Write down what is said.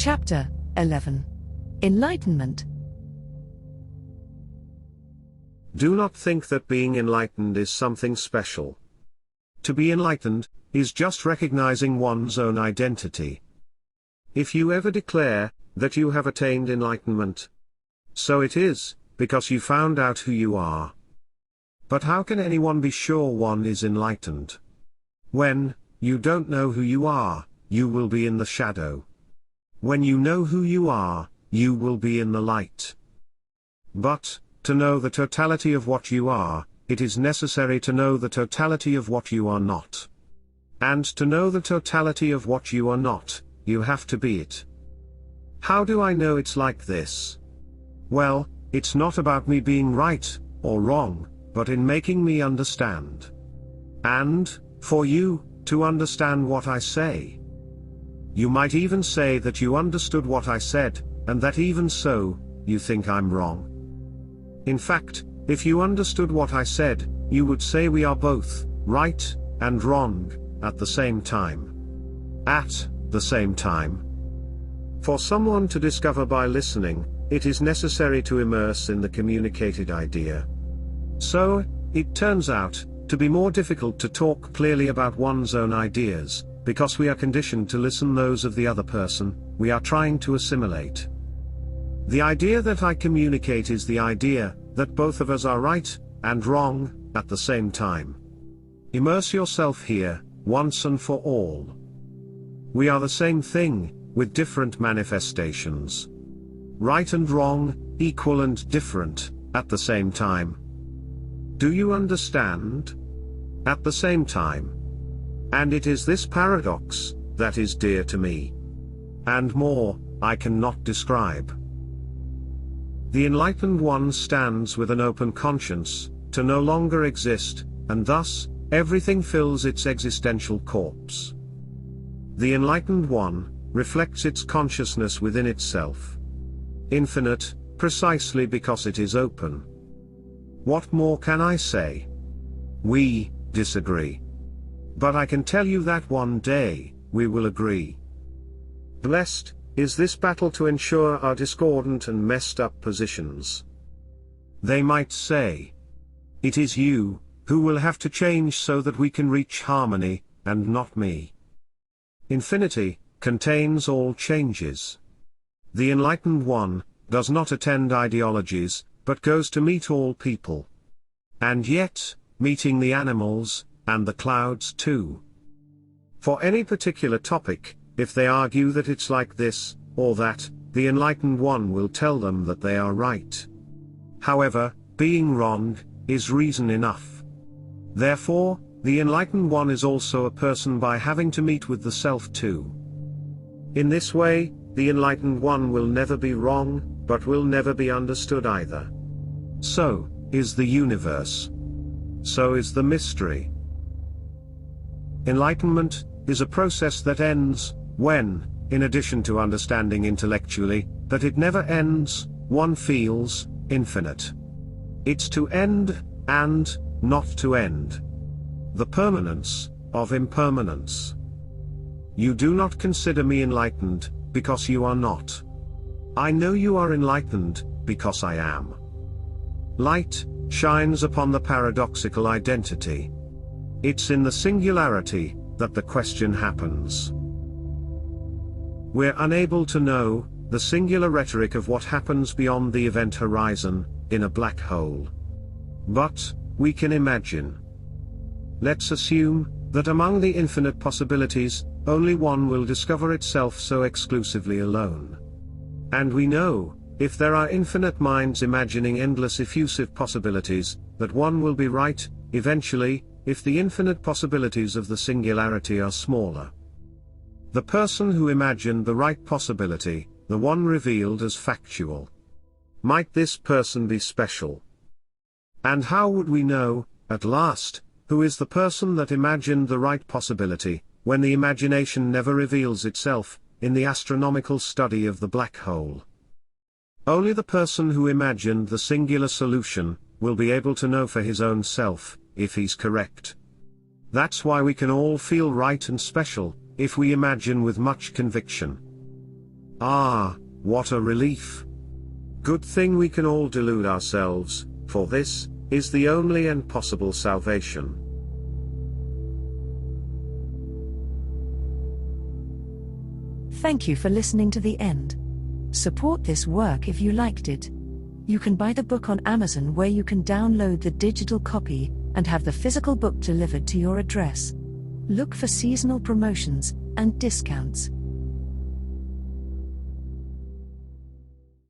Chapter 11. Enlightenment. Do not think that being enlightened is something special. To be enlightened is just recognizing one's own identity. If you ever declare that you have attained enlightenment, so it is because you found out who you are. But how can anyone be sure one is enlightened? When you don't know who you are, you will be in the shadow. When you know who you are, you will be in the light. But, to know the totality of what you are, it is necessary to know the totality of what you are not. And to know the totality of what you are not, you have to be it. How do I know it's like this? Well, it's not about me being right or wrong, but in making me understand. And, for you, to understand what I say. You might even say that you understood what I said, and that even so, you think I'm wrong. In fact, if you understood what I said, you would say we are both right and wrong at the same time. At the same time. For someone to discover by listening, it is necessary to immerse in the communicated idea. So, it turns out to be more difficult to talk clearly about one's own ideas, because we are conditioned to listen those of the other person we are trying to assimilate. The idea that I communicate is the idea that both of us are right and wrong at the same time. Immerse yourself here, once and for all. We are the same thing, with different manifestations. Right and wrong, equal and different, at the same time. Do you understand? At the same time. And it is this paradox that is dear to me. And more, I cannot describe. The enlightened one stands with an open conscience, to no longer exist, and thus, everything fills its existential corpse. The enlightened one reflects its consciousness within itself. Infinite, precisely because it is open. What more can I say? We disagree. But I can tell you that one day, we will agree. Blessed is this battle to ensure our discordant and messed up positions. They might say, it is you who will have to change so that we can reach harmony, and not me. Infinity contains all changes. The enlightened one does not attend ideologies, but goes to meet all people. And yet, meeting the animals, and the clouds too. For any particular topic, if they argue that it's like this, or that, the enlightened one will tell them that they are right. However, being wrong is reason enough. Therefore, the enlightened one is also a person by having to meet with the self too. In this way, the enlightened one will never be wrong, but will never be understood either. So is the universe. So is the mystery. Enlightenment is a process that ends when, in addition to understanding intellectually that it never ends, one feels infinite. It's to end, and not to end. The permanence of impermanence. You do not consider me enlightened, because you are not. I know you are enlightened, because I am. Light shines upon the paradoxical identity. It's in the singularity that the question happens. We're unable to know the singular rhetoric of what happens beyond the event horizon, in a black hole. But we can imagine. Let's assume that among the infinite possibilities, only one will discover itself so exclusively alone. And we know, if there are infinite minds imagining endless effusive possibilities, that one will be right, eventually, if the infinite possibilities of the singularity are smaller. The person who imagined the right possibility, the one revealed as factual. Might this person be special? And how would we know, at last, who is the person that imagined the right possibility, when the imagination never reveals itself, in the astronomical study of the black hole? Only the person who imagined the singular solution, will be able to know for his own self, if he's correct. That's why we can all feel right and special, if we imagine with much conviction. Ah, what a relief! Good thing we can all delude ourselves, for this is the only and possible salvation. Thank you for listening to the end. Support this work if you liked it. You can buy the book on Amazon, where you can download the digital copy and have the physical book delivered to your address. Look for seasonal promotions and discounts.